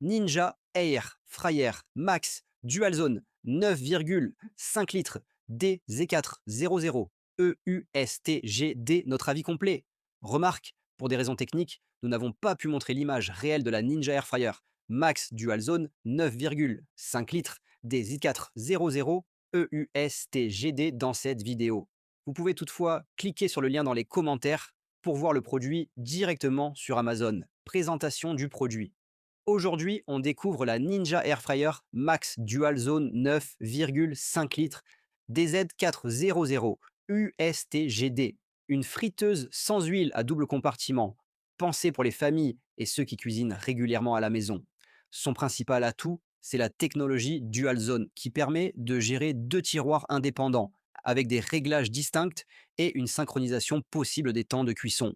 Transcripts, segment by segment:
Ninja Air Fryer Max Dual Zone 9,5 litres DZ400 EUSTGD, notre avis complet. Remarque, pour des raisons techniques, nous n'avons pas pu montrer l'image réelle de la Ninja Air Fryer Max Dual Zone 9,5 litres DZ400 EUSTGD dans cette vidéo. Vous pouvez toutefois cliquer sur le lien dans les commentaires pour voir le produit directement sur Amazon. Présentation du produit. Aujourd'hui, on découvre la Ninja Air Fryer Max Dual Zone 9,5 litres DZ400 USTGD, une friteuse sans huile à double compartiment, pensée pour les familles et ceux qui cuisinent régulièrement à la maison. Son principal atout, c'est la technologie Dual Zone qui permet de gérer deux tiroirs indépendants avec des réglages distincts et une synchronisation possible des temps de cuisson.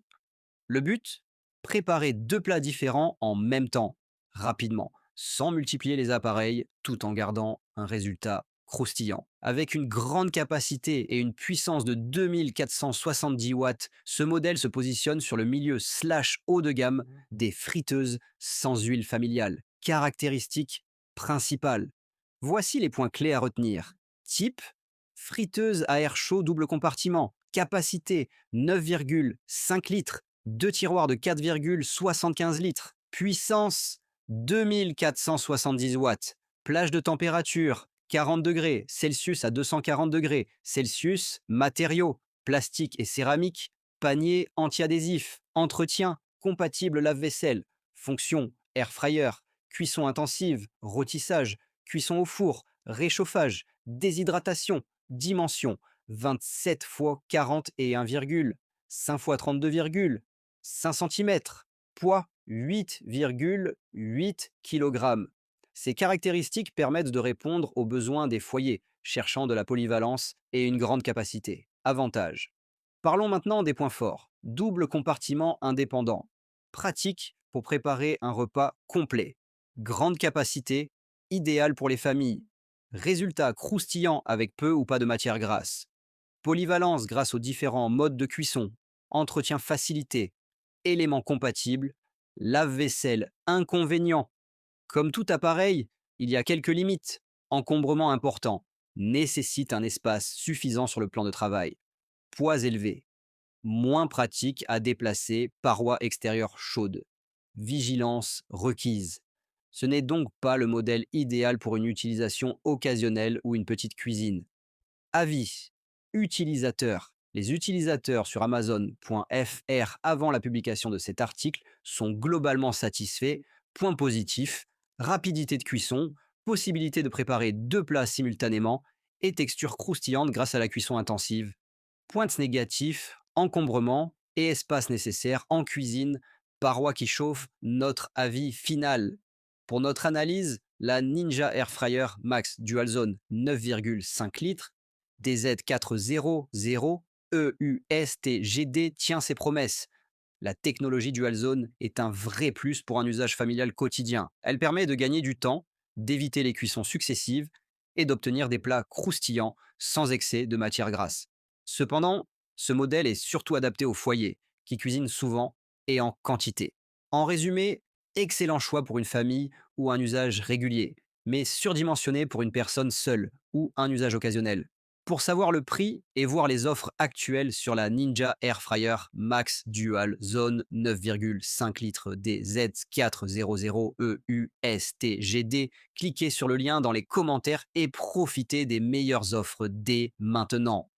Le but, préparer deux plats différents en même temps, rapidement, sans multiplier les appareils, tout en gardant un résultat croustillant. Avec une grande capacité et une puissance de 2470 watts, ce modèle se positionne sur le milieu slash haut de gamme des friteuses sans huile familiale. Caractéristiques principales. Voici les points clés à retenir. Type, friteuse à air chaud double compartiment. Capacité, 9,5 litres. Deux tiroirs de 4,75 litres. Puissance, 2470 watts. Plage de température, 40 degrés Celsius à 240 degrés Celsius. Matériaux, plastique et céramique. Panier antiadhésif. Entretien, compatible lave-vaisselle. Fonction, air fryer. Cuisson intensive, rôtissage. Cuisson au four, réchauffage. Déshydratation. Dimension, 27 x 40 et 1, 5 x 32, 5 centimètres. Poids, 8,8 kg. Ces caractéristiques permettent de répondre aux besoins des foyers cherchant de la polyvalence et une grande capacité. Avantages. Parlons maintenant des points forts. Double compartiment indépendant. Pratique pour préparer un repas complet. Grande capacité, idéal pour les familles. Résultat croustillant avec peu ou pas de matière grasse. Polyvalence grâce aux différents modes de cuisson. Entretien facilité. Éléments compatibles. Lave-vaisselle inconvénient. Comme tout appareil, il y a quelques limites. Encombrement important. Nécessite un espace suffisant sur le plan de travail. Poids élevé. Moins pratique à déplacer, parois extérieures chaudes. Vigilance requise. Ce n'est donc pas le modèle idéal pour une utilisation occasionnelle ou une petite cuisine. Avis. Utilisateurs. Les utilisateurs sur Amazon.fr avant la publication de cet article sont globalement satisfaits. Point positif, rapidité de cuisson, possibilité de préparer deux plats simultanément et texture croustillante grâce à la cuisson intensive. Pointes négatifs, encombrement et espace nécessaire en cuisine, parois qui chauffent, notre avis final. Pour notre analyse, la Ninja Air Fryer Max Dual Zone 9,5 litres DZ400 EUSTGD tient ses promesses. La technologie Dual Zone est un vrai plus pour un usage familial quotidien. Elle permet de gagner du temps, d'éviter les cuissons successives et d'obtenir des plats croustillants sans excès de matière grasse. Cependant, ce modèle est surtout adapté aux foyers, qui cuisinent souvent et en quantité. En résumé, excellent choix pour une famille ou un usage régulier, mais surdimensionné pour une personne seule ou un usage occasionnel. Pour savoir le prix et voir les offres actuelles sur la Ninja Air Fryer Max Dual Zone 9,5 litres DZ400 EUSTGD, cliquez sur le lien dans les commentaires et profitez des meilleures offres dès maintenant.